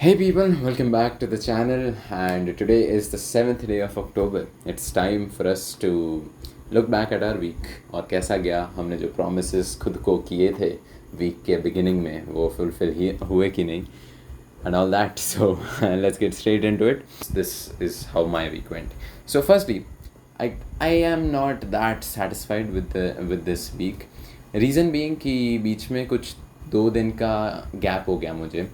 Hey people, welcome back to the channel, and today is the 7th day of October. It's time for us to look back at our week और कैसा गया, हमने जो promises खुद को किए थे week के beginning में वो fulfill हुए कि नहीं and all that. So let's get straight into it. This is how my week went. So firstly, I am not that satisfied with this week. Reason being कि बीच में कुछ 2 दिन का gap हो गया मुझे.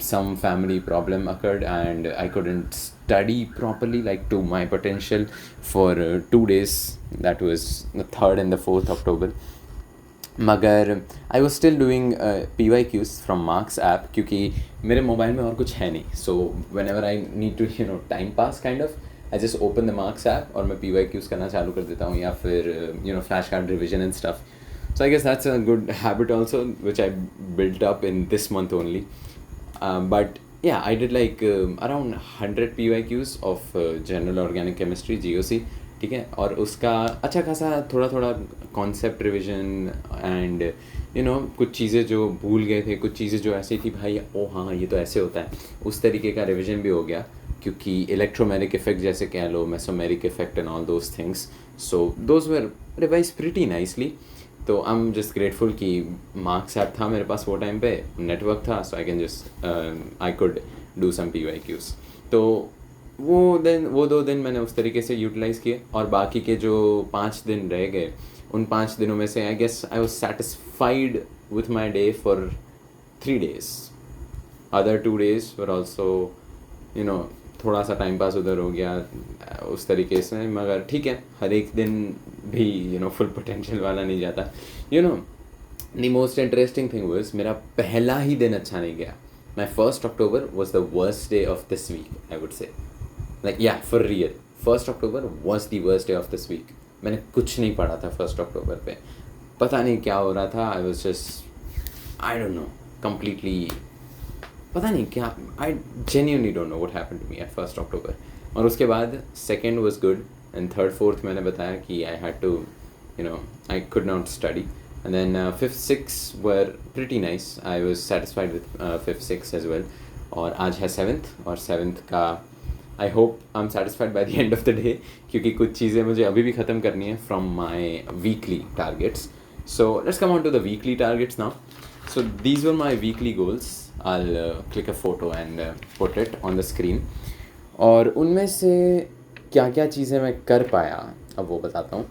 Some family problem occurred and I couldn't study properly like to my potential for 2 days. That was the 3rd and the 4th October. मगर I was still doing P Y Qs from Marks app क्योंकि मेरे mobile में और कुछ है नहीं. So whenever I need to time pass kind of I just open the Marks app और मैं पी वाई क्यूज़ करना चालू कर देता हूँ या फिर flash card revision and stuff. So I guess that's a good habit also, which I built up in this month only. But yeah, I did like around 100 PYQs of General Organic Chemistry GOC. ठीक है, और उसका अच्छा खासा थोड़ा थोड़ा concept revision and कुछ चीज़ें जो भूल गए थे, कुछ चीज़ें जो ऐसी थी भाई ओ हाँ ये तो ऐसे होता है, उस तरीके का रिविजन भी हो गया क्योंकि इलेक्ट्रोमेरिक इफेक्ट जैसे कह लो, mesomeric effect and all those things. So those were revise pretty nicely. तो आई एम जस्ट ग्रेटफुल कि मार्क्स ऐप था मेरे पास वो टाइम पे, नेटवर्क था, so I can just I could do some PYQs. तो वो 2 दिन मैंने उस तरीके से यूटिलाइज़ किए और बाकी के जो 5 दिन रह गए उन 5 दिनों में से I guess I was satisfied with my day for 3 days. Other 2 days were also थोड़ा सा टाइम पास उधर हो गया उस तरीके से, मगर ठीक है, हर एक दिन भी फुल पोटेंशियल वाला नहीं जाता. The most interesting thing was मेरा पहला ही दिन अच्छा नहीं गया. माई 1st October was the worst day of this week, I would say. Like yeah, for real, 1st October was the worst day of this week. मैंने कुछ नहीं पढ़ा था 1st October पे, पता नहीं क्या हो रहा था. I was just I don't know, completely पता नहीं क्या. I genuinely don't know what happened to me at 1st October. और उसके बाद 2nd was good and 3rd 4th मैंने बताया कि I had to I could not study. And then 5th 6th were pretty nice. I was satisfied with 5th 6th as well. और आज है 7th और 7th का I hope I'm satisfied by the end of the day क्योंकि कुछ चीज़ें मुझे अभी भी ख़त्म करनी है from my weekly targets. So let's come on to the weekly targets now. So these were my weekly goals. I'll click a photo and put it on the screen. और उनमें से क्या क्या चीज़ें मैं कर पाया अब वो बताता हूँ.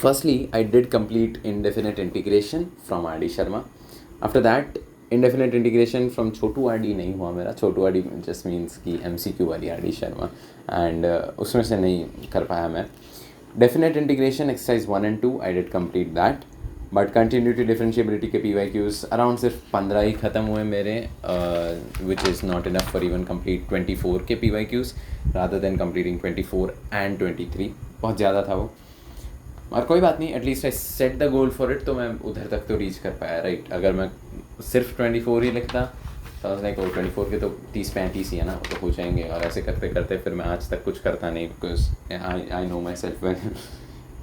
Firstly, I did complete indefinite integration from R.D. Sharma. After that, indefinite integration from Chhotu R.D. नहीं हुआ मेरा. छोटू R.D. just means कि MCQ वाली R.D. Sharma, and उसमें से नहीं कर पाया मैं. Definite integration exercise 1 and 2 I did complete that, but continuity differentiability के PYQs around सिर्फ 15 ही ख़त्म हुए मेरे, which is not enough for even complete 24 के PYQs rather than completing 24 and 23. बहुत ज़्यादा था वो, और कोई बात नहीं, at least I set the goal for it, तो मैं उधर तक तो रीच कर पाया राइट. अगर मैं सिर्फ 24 ही लिखता तो लाइक वो 24 के तो 30-35 ही है ना, वो तो हो जाएंगे. और ऐसे करते करते फिर मैं आज तक कुछ करता नहीं because I know my self well.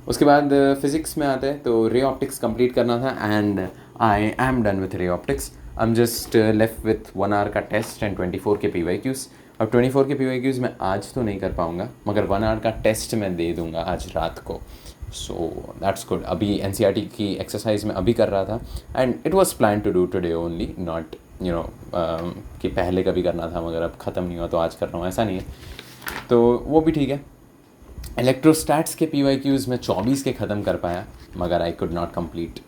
उसके बाद फिज़िक्स में आते हैं तो रे ऑप्टिक्स कंप्लीट करना था and I am done with ray optics. I am just left with 1 hour का टेस्ट एंड 24 के PYQs. अब 24 के PYQs मैं आज तो नहीं कर पाऊँगा, मगर 1 hour का टेस्ट मैं दे दूँगा आज रात को. So that's good. अभी NCERT की एक्सरसाइज में अभी कर रहा था and it was plan to do today only, not कि पहले कभी करना था मगर अब ख़त्म नहीं हुआ तो आज कर रहा हूँ, ऐसा नहीं है. तो वो भी ठीक है. इलेक्ट्रोस्टैट्स के PYQs में 24 के ख़त्म कर पाया, मगर I could not complete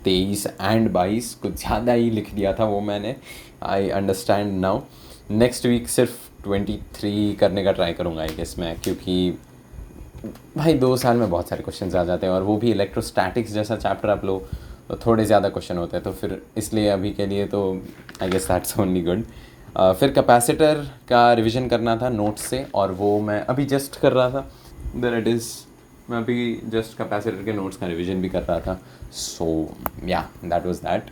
23 and 22, कुछ ज़्यादा ही लिख दिया था वो मैंने. I understand now. Next week सिर्फ 23 करने का ट्राई करूँगा आई गेस मैं, क्योंकि भाई 2 साल में बहुत सारे क्वेश्चन आ जाते हैं और वो भी इलेक्ट्रोस्टैटिक्स जैसा चैप्टर आप लो तो थोड़े ज़्यादा क्वेश्चन होते हैं, तो फिर इसलिए अभी के लिए तो I guess that's only good. फिर कैपेसिटर का रिवीजन करना था नोट्स से और वो मैं अभी जस्ट कर रहा था. देयर इट इज़, मैं अभी जस्ट कैपेसिटर के नोट्स का रिवीजन भी कर रहा था. So yeah that was that.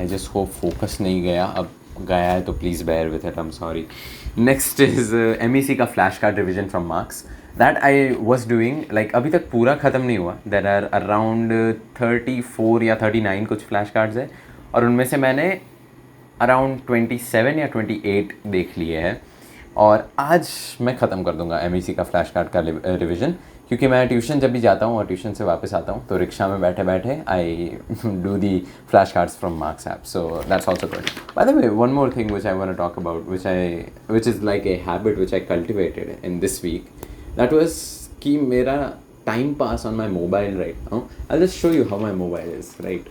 I just hope focus नहीं गया, अब गया है तो please bear with it, I am sorry. Next is MEC का flash card revision from Marks. That I was doing like अभी तक पूरा ख़त्म नहीं हुआ. देर आर अराउंड 34 या 39 कुछ फ्लैश कार्ड्स है और उनमें से मैंने अराउंड 27 या 28 देख लिए हैं और आज मैं ख़त्म कर दूंगा MEC का फ्लैश कार्ड का रिवीजन, क्योंकि मैं ट्यूशन जब भी जाता हूँ और ट्यूशन से वापस आता हूँ तो रिक्शा में बैठे बैठे I do the flash cards from Marks app, so that's also good. By the way, one more thing which I want to talk about, which is like a habit which I cultivated in this week, that was कि मेरा time pass on my mobile right now. I just show you how my mobile is right.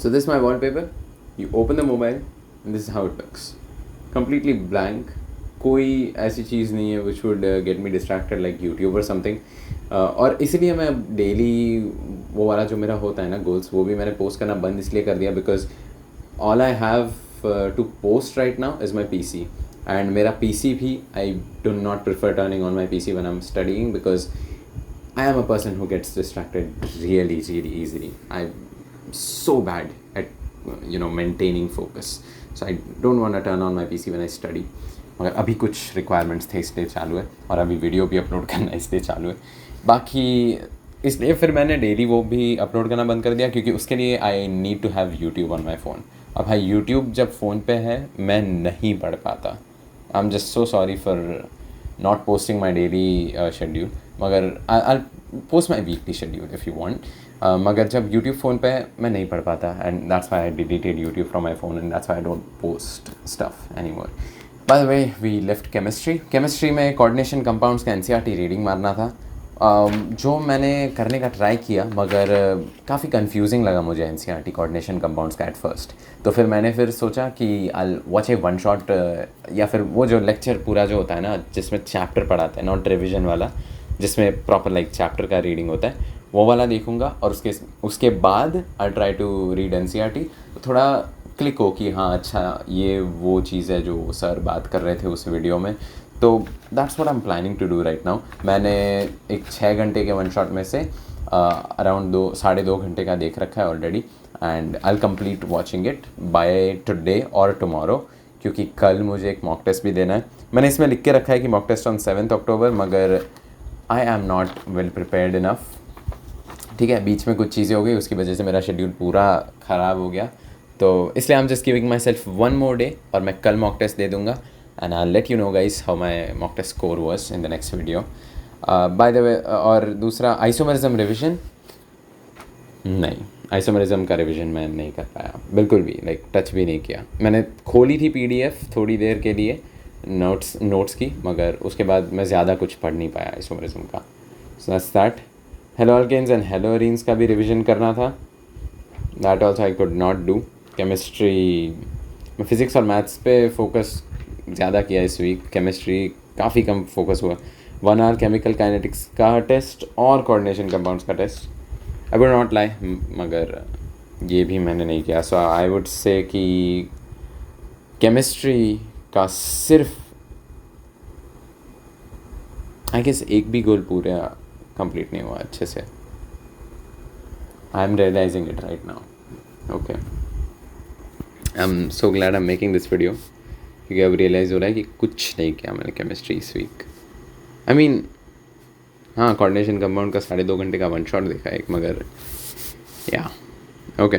So this is my wallpaper. You open the mobile and this is how it looks. Completely blank. कोई ऐसी चीज़ नहीं है which would get me distracted like YouTube or something. और इसलिए मैं daily वो वाला जो मेरा होता है ना गोल्स, वो भी मैंने पोस्ट करना बंद इसलिए कर दिया because all I have to post right now is my PC. And मेरा PC भी I do not prefer turning on my PC when I'm studying because I am a person who gets distracted really easily. I'm so bad at maintaining focus, so I don't want to turn on my PC when I study. मगर अभी कुछ requirements थे इसलिए चालू है और अभी video भी अपलोड करना इसलिए चालू है. बाकी इसलिए फिर मैंने डेली वो भी अपलोड करना बंद कर दिया क्योंकि उसके लिए I need to have YouTube on my phone. अब भाई यूट्यूब जब फ़ोन पे है मैं नहीं पढ़ पाता. I am just so sorry for not posting my daily schedule, मगर I post my weekly schedule if you want. मगर जब यूट्यूब फ़ोन पे मैं नहीं पढ़ पाता and that's why I deleted YouTube from my phone and that's why I don't post stuff any more. By the way, we left chemistry में coordination compounds का NCERT reading मारना था, जो मैंने करने का ट्राई किया मगर काफ़ी कंफ्यूजिंग लगा मुझे NCERT कोऑर्डिनेशन कंपाउंड्स का एट फर्स्ट. तो फिर मैंने सोचा कि I watch A one shot या फिर वो जो लेक्चर पूरा जो होता है ना जिसमें चैप्टर पढ़ाते हैं, नॉट रिविजन वाला जिसमें प्रॉपर लाइक चैप्टर का रीडिंग होता है, वो वाला देखूंगा और उसके बाद I try to read NCERT. तो थोड़ा क्लिक हो कि हाँ अच्छा ये वो चीज़ है जो सर बात कर रहे थे उस वीडियो में. तो that's what I am planning to do right now. मैंने एक 6 घंटे के वन शॉट में से अराउंड 2-2.5 घंटे का देख रखा है already and I will complete watching it by today और टुमारो, क्योंकि कल मुझे एक मॉक टेस्ट भी देना है. मैंने इसमें लिख के रखा है कि मॉक टेस्ट ऑन 7 अक्टूबर, मगर I am not well prepared enough. ठीक है, बीच में कुछ चीज़ें हो गई उसकी वजह से मेरा शेड्यूल पूरा ख़राब हो गया, तो इसलिए I am just giving myself one more day और मैं कल मॉक टेस्ट दे दूँगा and I let you know guys how my mock test score was in the next video. By the way, और दूसरा आइसोमरिज्म रिविजन, नहीं isomerism का revision मैं नहीं कर पाया बिल्कुल भी, लाइक टच भी नहीं किया. मैंने खोली थी PDF थोड़ी देर के लिए नोट्स की, मगर उसके बाद मैं ज़्यादा कुछ पढ़ नहीं पाया आइसोमरिज्म का. So that's that. Halo alkanes and halo arenes का भी रिविजन करना था, that also I could not do. Chemistry मैं फिज़िक्स और मैथ्स पे फोकस ज़्यादा किया इस वीक, केमिस्ट्री काफ़ी कम फोकस हुआ. 1 आवर केमिकल काइनेटिक्स का टेस्ट और कोऑर्डिनेशन कंपाउंड्स का test, I would not lie, मगर ये भी मैंने नहीं किया. सो आई वुड से कि केमिस्ट्री का सिर्फ आई गेस एक भी गोल पूरा कंप्लीट नहीं हुआ अच्छे से. I am realising it right now. Okay, I am so glad I am making this video, क्योंकि अब रियलाइज़ हो रहा है कि कुछ नहीं किया मैंने केमिस्ट्री इस वीक. आई मीन हाँ, कोऑर्डिनेशन कंपाउंड का 2.5 घंटे का वन शॉट देखा एक, मगर yeah okay,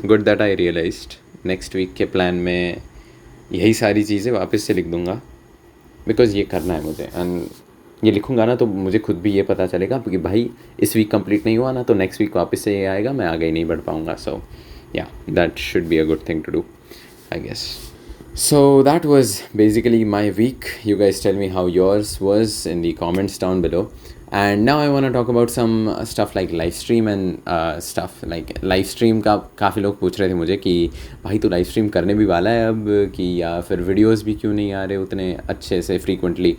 good that I realised. Next week के प्लान में यही सारी चीज़ें वापस से लिख दूँगा बिकॉज़ ये करना है मुझे, एंड ये लिखूँगा ना तो मुझे खुद भी ये पता चलेगा कि भाई इस वीक कंप्लीट नहीं हुआ ना तो नेक्स्ट वीक वापस से ये आएगा, मैं आगे ही नहीं बढ़ पाऊँगा. So yeah that should be a good thing to do I guess. So that was basically my week. You guys tell me how yours was in the comments down below. And now I want to talk about some stuff like live stream and stuff like live stream का काफ़ी लोग पूछ रहे थे मुझे कि भाई तू लाइव स्ट्रीम करने भी वाला है अब कि, या फिर वीडियोस भी क्यों नहीं आ रहे उतने अच्छे से frequently.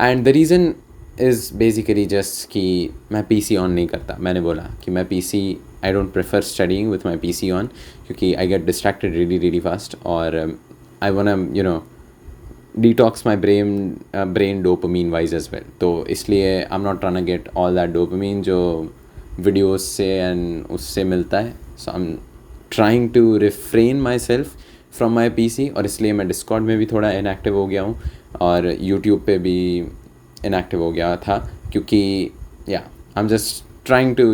And the reason is basically just कि मैं PC ऑन नहीं करता. मैंने बोला कि मैं PC I don't prefer studying with my PC on, क्योंकि I get distracted really fast और I wanna detox my brain dopamine wise as well. तो इसलिए I'm not trying to get all that dopamine जो videos से and उससे मिलता है. So I'm trying to refrain myself from my PC, और इसलिए मैं Discord में भी थोड़ा inactive हो गया हूँ और YouTube पे भी inactive हो गया था, क्योंकि I'm just trying to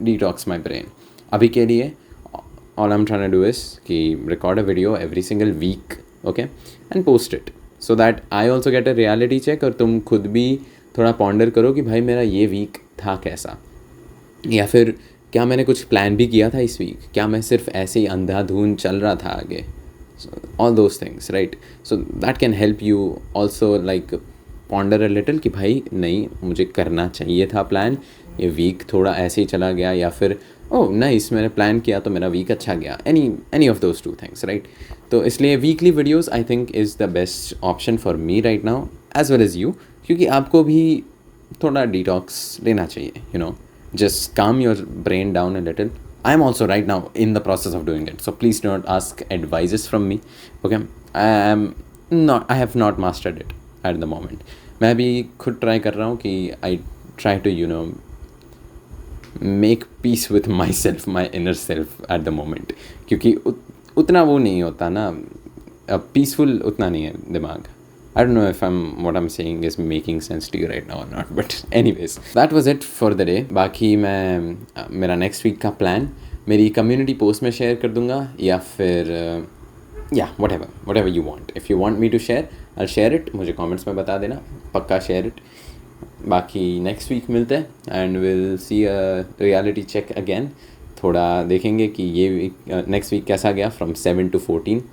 detox my brain. अभी के लिए all I'm trying to do is कि record a video every single week, okay, and post it so that I also get a reality check और तुम खुद भी थोड़ा ponder करो कि भाई मेरा ये week था कैसा, या फिर क्या मैंने कुछ प्लान भी किया था इस वीक, क्या मैं सिर्फ ऐसे ही अंधाधुन चल रहा था आगे. All those things, right. So that can help you also like ponder a little कि भाई नहीं मुझे करना चाहिए था प्लान, ये वीक थोड़ा ऐसे ही चला गया, या फिर ओह नाइस मैंने प्लान किया तो मेरा वीक अच्छा गया. Any of those two things, right. तो इसलिए weekly videos I think is the best option for me right now as well as you, क्योंकि आपको भी थोड़ा डिटॉक्स लेना चाहिए, you know, just calm your brain down a little. I am also right now in the process of doing it, so please do not ask advices from me, okay. I have not mastered it at the moment. मैं भी खुद try कर रहा हूँ कि I try to make peace with myself, my inner self at the moment, क्योंकि उतना वो नहीं होता ना, peaceful उतना नहीं है दिमाग. I don't know if what I'm saying is making sense to you right now or not, but anyways, that was it for the day. बाकी मैं मेरा next week का plan मेरी community post में share कर दूँगा, या फिर yeah, whatever you want. If you want me to share, I'll share it. मुझे comments में बता देना, पक्का share it. बाकी next week मिलते हैं and we'll see a reality check again. थोड़ा देखेंगे कि ये next week कैसा गया from 7 to 14.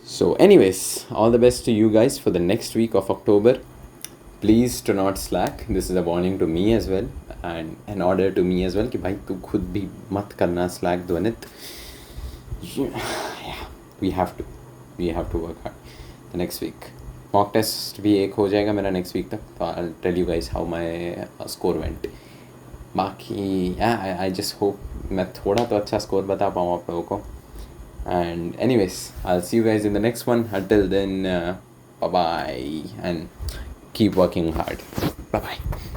So anyways, all the best to you guys for the next week of October. Please do not slack. This is a warning to me as well and an order to me as well कि भाई तू खुद भी मत करना slack ध्वनित. Yeah, we have to work hard the next week. Mock test भी एक हो जाएगा मेरा next week तक, तो I'll tell you guys how my score went. बाकी yeah, I just hope मैं थोड़ा तो अच्छा score बता पाऊँ आप लोगों को. And anyways, I'll see you guys in the next one. Until then, bye bye and keep working hard. Bye bye.